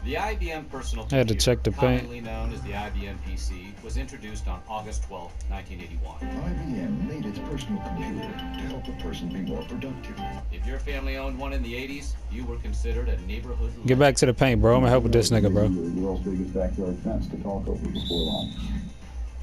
The IBM personal I had to computer, check the paint. commonly known as the IBM PC, was introduced on August 12, 1981. IBM made its personal computer to help a person be more productive. If your family owned one in the 80s, you were considered a neighborhood legend. Get back to the paint, bro. I'm gonna help with this nigga, bro. The world's biggest backyard fence to talk over before long.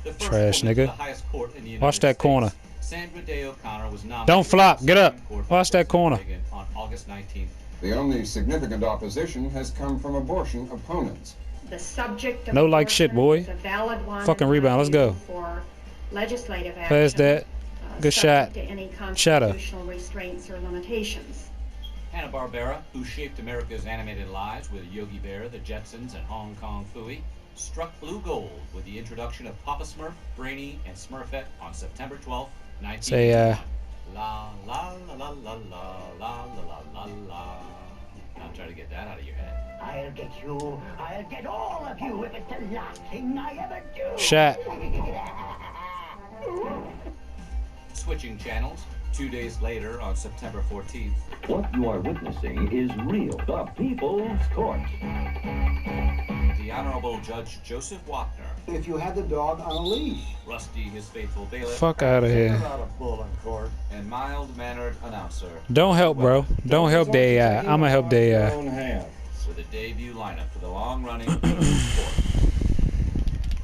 The first Trash woman to nigga. the highest court in the United Watch that States, corner. Sandra Day O'Connor was nominated. Don't flop. for Get up. Supreme Court Watch that for corner. Reagan on August 19th. The only significant opposition has come from abortion opponents. The subject of No like shit, boy. is a valid one Fucking in my rebound, let's go. view for legislative action, Pass that. Good shot. subject to any Shadow. constitutional restraints or limitations. Hanna-Barbera, who shaped America's animated lives with Yogi Bear, the Jetsons, and Hong Kong Phooey, struck blue gold with the introduction of Papa Smurf, Brainy, and Smurfette on September 12, 1981. Say, La la la la la la la la la la. Now try to get that out of your head. I'll get you. I'll get all of you if it's the last thing I ever do. Shot. Switching channels, 2 days later on September 14th, What you are witnessing is real. The People's Court. the Honorable Judge Joseph Wapner, If you had the dog on a leash. Rusty, his faithful bailiff, Fuck out of here. Not a bull in court. and mild-mannered announcer Don't help, bro. Don't help the AI. I'ma help the AI. Own half. with a debut lineup for the long-running sport.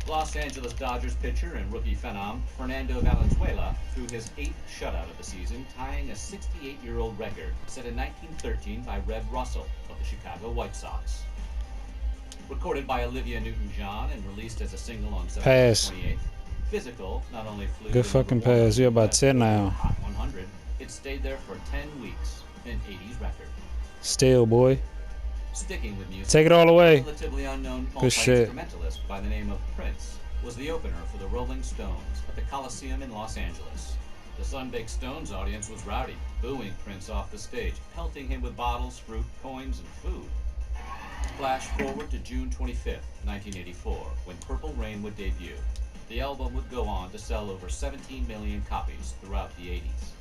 Los Angeles Dodgers pitcher and rookie phenom Fernando Valenzuela threw his 8th shutout of the season, tying a 68-year-old record set in 1913 by Red Russell of the Chicago White Sox. Recorded by Olivia Newton-John and released as a single on September Pass. 28th, Physical not only flew Good to fucking number one pass. You're about 10 on the now. Hot 100, it stayed there for 10 weeks, an 80s record. Still, boy. Sticking with music, Take it all away. a relatively unknown Good shit. multi-instrumentalist by the name of Prince was the opener for the Rolling Stones at the Coliseum in Los Angeles. The Sun-Baked Stones audience was rowdy, booing Prince off the stage, pelting him with bottles, fruit, coins, and food. Flash forward to June 25th, 1984, when Purple Rain would debut. The album would go on to sell over 17 million copies throughout the 80s.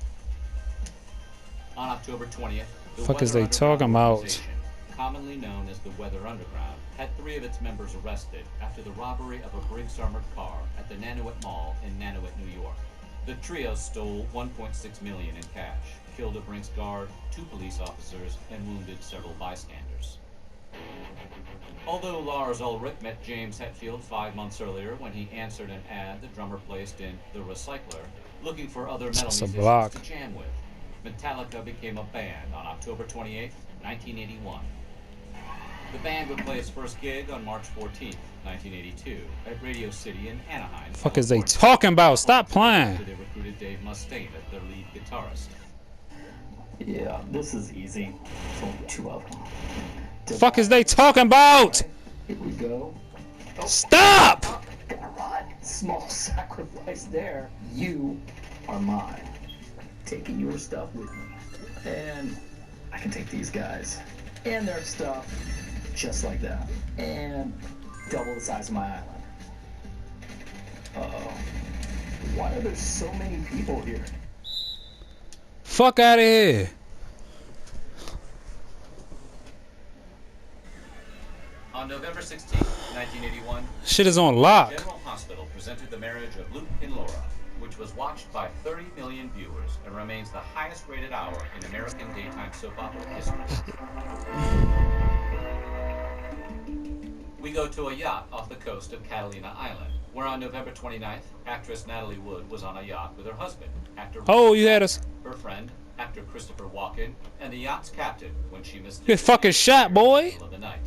On October 20th, the Fuck is Weather they talking Underground about? organization, commonly known as the Weather Underground, had 3 of its members arrested after the robbery of a Briggs armored car at the Nanuet Mall in Nanuet, New York. The trio stole $1.6 million in cash, killed a Brinks guard, 2 police officers, and wounded several bystanders. Although Lars Ulrich met James Hetfield 5 months earlier when he answered an ad the drummer placed in The Recycler, looking for other metal It's a musicians block. to jam with, Metallica became a band on October 28, 1981. The band would play its first gig on March 14, 1982, at Radio City in Anaheim. Fuck is they California. talking about? Stop playing. After they recruited Dave Mustaine as their lead guitarist. Yeah, this is easy. There's only 2 of them. Fuck is they talking about? Here we go. Stop! Gotta run. Small sacrifice there. You are mine. Taking your stuff with me. And I can take these guys and their stuff just like that. And double the size of my island. Uh-oh. Why are there so many people here? Fuck out of here. On November 16, 1981, Shit is on lock. General Hospital presented the marriage of Luke and Laura, which was watched by 30 million viewers and remains the highest rated hour in American daytime soap opera history. We go to a yacht off the coast of Catalina Island, where on November 29th, actress Natalie Wood was on a yacht with her husband, actor Oh, you had us. her friend, actor Christopher Walken, and the yacht's captain when she missed Get fucking shot, boy. of the night.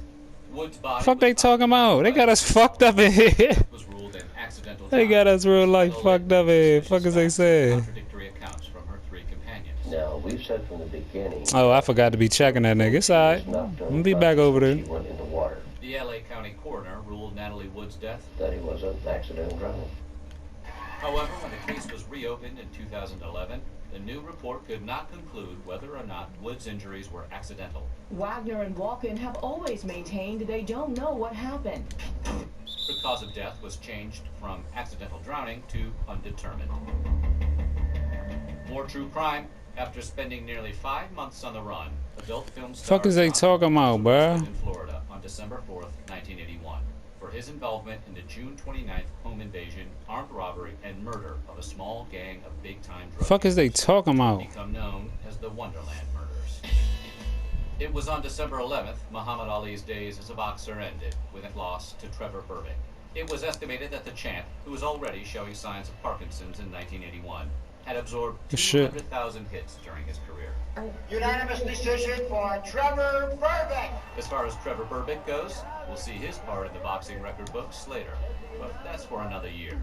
Wood's body Fuck they talking about? They got us fucked up in here. was ruled an accidental They got us real life drowning. fucked up in here. Fuck is they saying? Contradictory accounts from her 3 companions. Now, we've said from the beginning. Oh, I forgot to be checking that nigga. It's alright. I'm gonna be back over there. She went into water. The LA County coroner ruled Natalie Wood's death. That he was an accidental drowning. However, when the case was reopened in 2011, the new report could not conclude whether or not Wood's injuries were accidental. Wagner and Walken have always maintained they don't know what happened. The cause of death was changed from accidental drowning to undetermined. More true crime. After spending nearly 5 months on the run, adult film star Fuck is they John talking about, Travolta bruh? in Florida on on December 4th, 1981, for his involvement in the June 29th home invasion, armed robbery, and murder of a small gang of big-time drug Fuck is they talking about? become known as the Wonderland Murders. It was on December 11th, Muhammad Ali's days as a boxer ended with a loss to Trevor Berbick. It was estimated that the champ, who was already showing signs of Parkinson's in 1981, had absorbed 200,000 hits during his career. Unanimous decision for Trevor Berbick. As far as Trevor Berbick goes, we'll see his part in the boxing record books later, but that's for another year.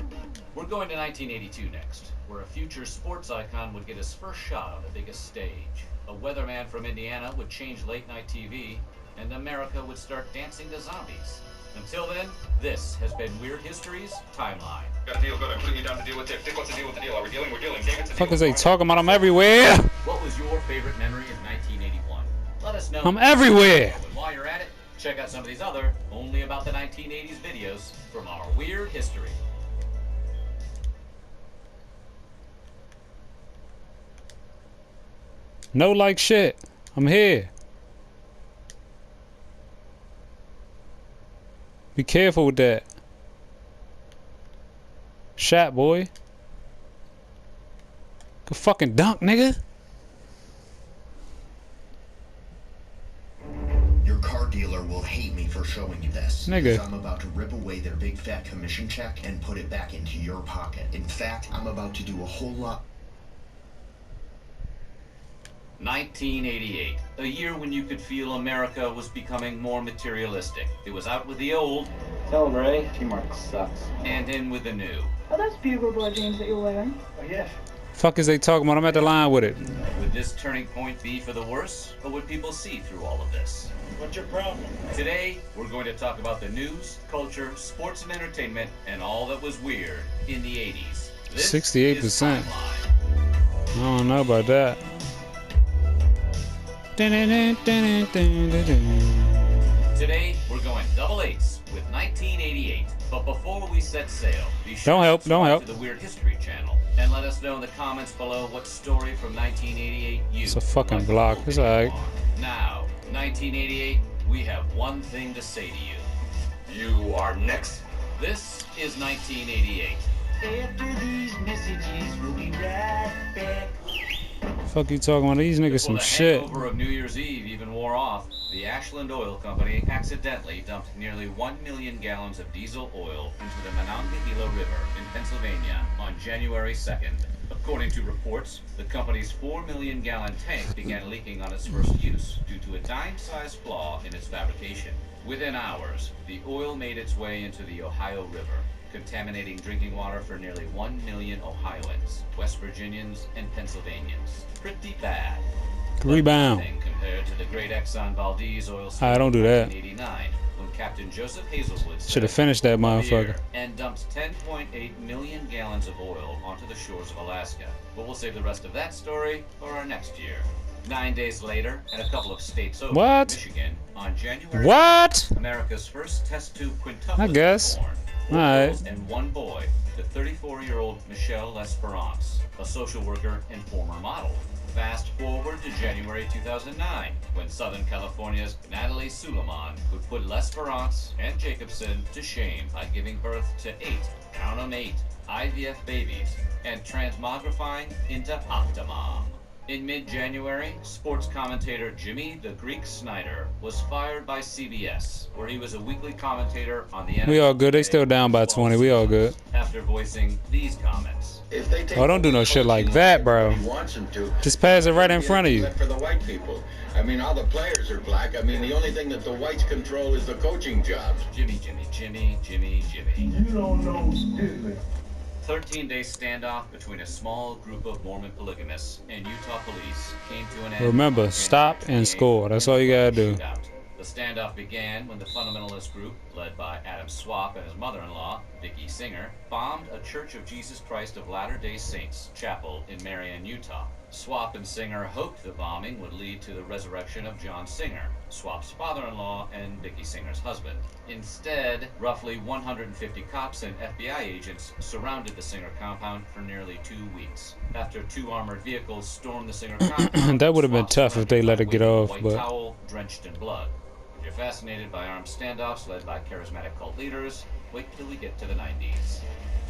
We're going to 1982 next, where a future sports icon would get his first shot on the biggest stage. A weatherman from Indiana would change late-night TV, and America would start dancing to zombies. Until then, this has been Weird History's Timeline. Got a deal, good. I'm putting you down to deal with Dick. Dick, what's the deal with the deal? Are we dealing? We're dealing. David's the Fuck deal. is they talking about? I'm everywhere. What was your favorite memory of 1981? Let us know. I'm everywhere. And while you're at it, check out some of these other only about the 1980s videos from our Weird History. No like shit. I'm here. Be careful with that. Shot, boy. Go fucking dunk, nigga. Your car dealer will hate me for showing you this. Nigga. Because I'm about to rip away their big fat commission check and put it back into your pocket. In fact, I'm about to do a whole lot. 1988, a year when you could feel America was becoming more materialistic. It was out with the old. Tell him, Ray. Teamwork sucks. And in with the new. Oh, that's bugle boy jeans that you're wearing. Oh, yeah. Fuck is they talking about? I'm at the line with it. Would this turning point be for the worse, or would people see through all of this? What's your problem? Today, we're going to talk about the news, culture, sports, and entertainment, and all that was weird in the 80s. This 68%. is Timeline. I don't know about that. Today, we're going double eights with 1988. But before we set sail, be sure Don't help, to don't subscribe help. to the Weird History channel and let us know in the comments below what story from 1988 you It's a fucking would like block. to It's open alright. on. Now, 1988, we have one thing to say to you. You are next. This is 1988. After these messages, we'll be right back. Fuck you talking about? These niggas Before some the shit. hangover of New Year's Eve even wore off, the Ashland Oil Company accidentally dumped nearly 1 million gallons of diesel oil into the Monongahela River in Pennsylvania on January 2nd. According to reports, the company's 4 million gallon tank began leaking on its first use due to a dime-sized flaw in its fabrication. Within hours, the oil made its way into the Ohio River, contaminating drinking water for nearly 1 million Ohioans, West Virginians, and Pennsylvanians. Pretty bad. Rebound. Nothing compared to the great Exxon Valdez oil spill I don't do in that. 1989, when Captain Joseph Hazelwood Should have set finished that up the motherfucker. air and dumped 10.8 million gallons of oil onto the shores of Alaska. But we'll save the rest of that story for our next year. 9 days later, and a couple of states over, What? Michigan, on January What? America's first test tube quintuplet I guess. was born. 4 Alright. girls and 1 boy, the 34-year-old Michelle L'Esperance, a social worker and former model. Fast forward to January 2009, when Southern California's Natalie Suleiman would put L'Esperance and Jacobson to shame by giving birth to 8, count 'em 8, IVF babies, and transmogrifying into Octomom. In mid-January, sports commentator Jimmy the Greek Snyder was fired by CBS, where he was a weekly commentator on the NFL. We all good. They still Today down by 20. We all good. after voicing these comments. If they take Oh, don't do no shit like that, bro. He wants them to. Just pass it right in front of you. Except for the white people. I mean, all the players are black. I mean, the only thing that the whites control is the coaching jobs. Jimmy. You don't know stupid. 13-day standoff between a small group of Mormon polygamists and Utah police came to an end. Remember, on stop January and 28th score. That's all you gotta do. shootout. The standoff began when the fundamentalist group, led by Adam Swap and his mother-in-law, Vicki Singer, bombed a Church of Jesus Christ of Latter-day Saints chapel in Marion, Utah. Swap and Singer hoped the bombing would lead to the resurrection of John Singer, Swap's father-in-law and Vicki Singer's husband. Instead, roughly 150 cops and FBI agents surrounded the Singer compound for nearly 2 weeks. After 2 armored vehicles stormed the Singer compound, That would have been Swap tough if they let it get waving a off, white but towel drenched in blood. If you're fascinated by armed standoffs led by charismatic cult leaders, wait till we get to the 90s.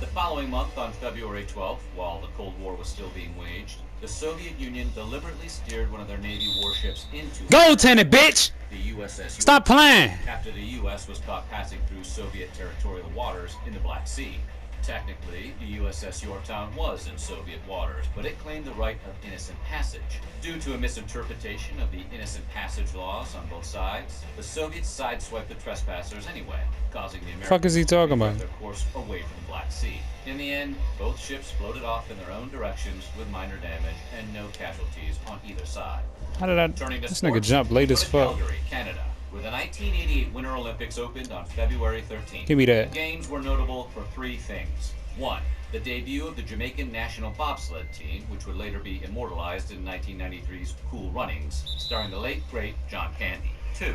The following month, on February 12th, while the Cold War was still being waged, the Soviet Union deliberately steered one of their Navy warships into Goaltending, bitch! the USS. Stop playing! After the U.S. was caught passing through Soviet territorial waters in the Black Sea. Technically, the USS Yorktown was in Soviet waters, but it claimed the right of innocent passage. Due to a misinterpretation of the innocent passage laws on both sides, the Soviets sideswiped the trespassers anyway, causing the Americans Fuck is he talking to about? their course away from the Black Sea. In the end, both ships floated off in their own directions with minor damage and no casualties on either side. How did I... This nigga jump late as fuck. Calgary, Canada, where the 1988 Winter Olympics opened on February 13th. Give me that. The games were notable for three things. One, the debut of the Jamaican national bobsled team, which would later be immortalized in 1993's Cool Runnings, starring the late, great John Candy. Two,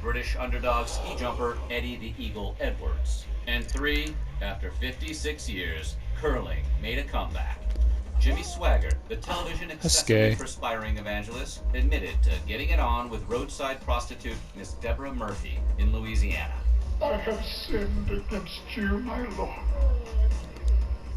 British underdog ski jumper Eddie the Eagle Edwards. And three, after 56 years, curling made a comeback. Jimmy Swaggart, the television excessively perspiring evangelist, admitted to getting it on with roadside prostitute Miss Deborah Murphy in Louisiana. I have sinned against you, my Lord.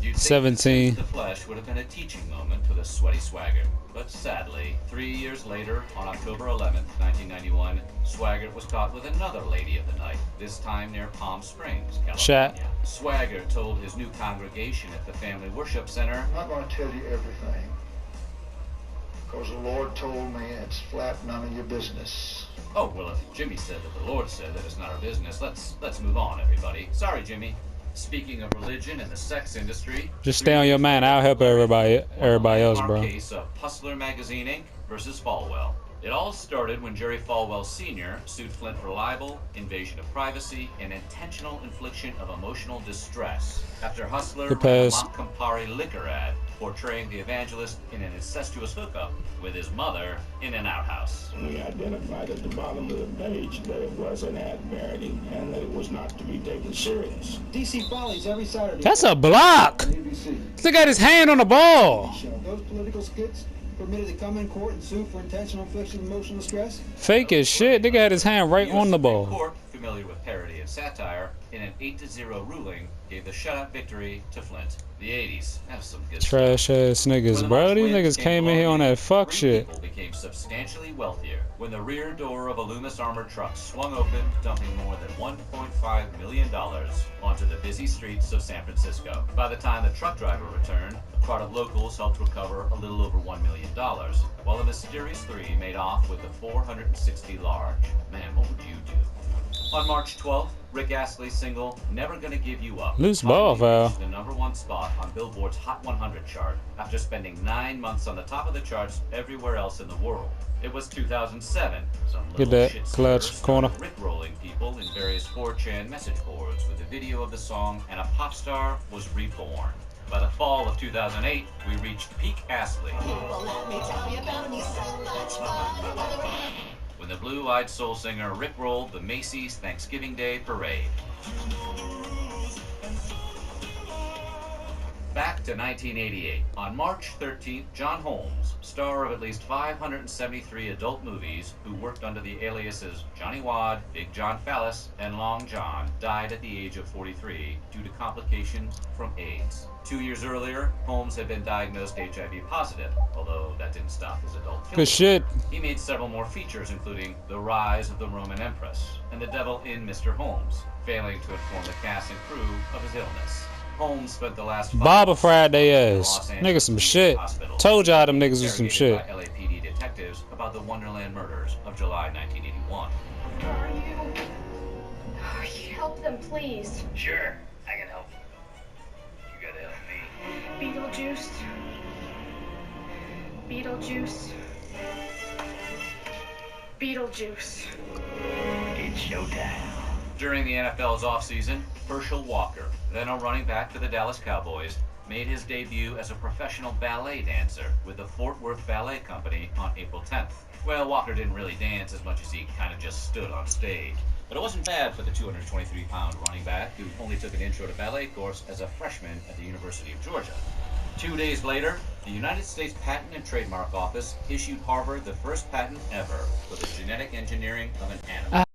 You'd think 17. The flesh would have been a teaching moment for the sweaty Swaggart. But sadly, 3 years later, on October 11th, 1991, Swaggart was caught with another lady of the night, this time near Palm Springs, California. Swaggart told his new congregation at the Family Worship Center, I'm not going to tell you everything, because the Lord told me it's flat none of your business. Oh, well, if Jimmy said that the Lord said that it's not our business, let's move on, everybody. Sorry, Jimmy. Speaking of religion and the sex industry, just stay on your mind. I'll help everybody else, bro. Case of Hustler Magazine Inc. versus Falwell. It all started when Jerry Falwell Sr. sued Flint for libel, invasion of privacy, and intentional infliction of emotional distress after Hustler ran a Mont Campari liquor ad portraying the evangelist in an incestuous hookup with his mother in an outhouse. We identified at the bottom of the page that it was an ad parody and that it was not to be taken serious. DC Follies every Saturday. That's a block! Look at his hand on the ball! Those political skits permitted to come in court and sue for intentional infliction of emotional stress? Fake as shit. Nigga had his hand right on the ball. Court, familiar with parody and satire, in an 8-0 ruling, gave the shutout victory to Flint. The 80s have some good trash ass niggas, bro. These niggas came in here on that fuck shit. People became substantially wealthier when the rear door of a Loomis armored truck swung open, dumping more than $1.5 million onto the busy streets of San Francisco. By the time the truck driver returned, a crowd of locals helped recover a little over $1 million, while the mysterious three made off with the 460 large. Man, what would you do? On March 12th, Rick Astley's single, Never Gonna Give You Up, loose ball foul, the #1 spot on Billboard's Hot 100 chart after spending 9 months on the top of the charts everywhere else in the world. It was 2007. Some get that clutch corner. Rick-rolling people in various 4chan message boards with a video of the song, and a pop star was reborn. By the fall of 2008, we reached peak Astley. When the blue-eyed soul singer rickrolled the Macy's Thanksgiving Day Parade. Back to 1988. On March 13th, John Holmes, star of at least 573 adult movies, who worked under the aliases Johnny Wad, Big John Phallus, and Long John, died at the age of 43 due to complications from AIDS. 2 years earlier, Holmes had been diagnosed HIV positive, although that didn't stop his adult film. Good shit. He made several more features, including The Rise of the Roman Empress and The Devil in Mr. Holmes, failing to inform the cast and crew of his illness. Holmes spent the last Baba fried they ass. Niggas some shit. Told y'all them niggas was some shit. By LAPD detectives about the Wonderland murders of July 1981. Are you? Help them, please. Sure, I can help. You gotta help me. Beetlejuice. Beetlejuice. Beetlejuice. It's showtime. During the NFL's offseason, Herschel Walker, then a running back for the Dallas Cowboys, made his debut as a professional ballet dancer with the Fort Worth Ballet Company on April 10th. Well, Walker didn't really dance as much as he kind of just stood on stage. But it wasn't bad for the 223-pound running back who only took an intro to ballet course as a freshman at the University of Georgia. 2 days later, the United States Patent and Trademark Office issued Harvard the first patent ever for the genetic engineering of an animal.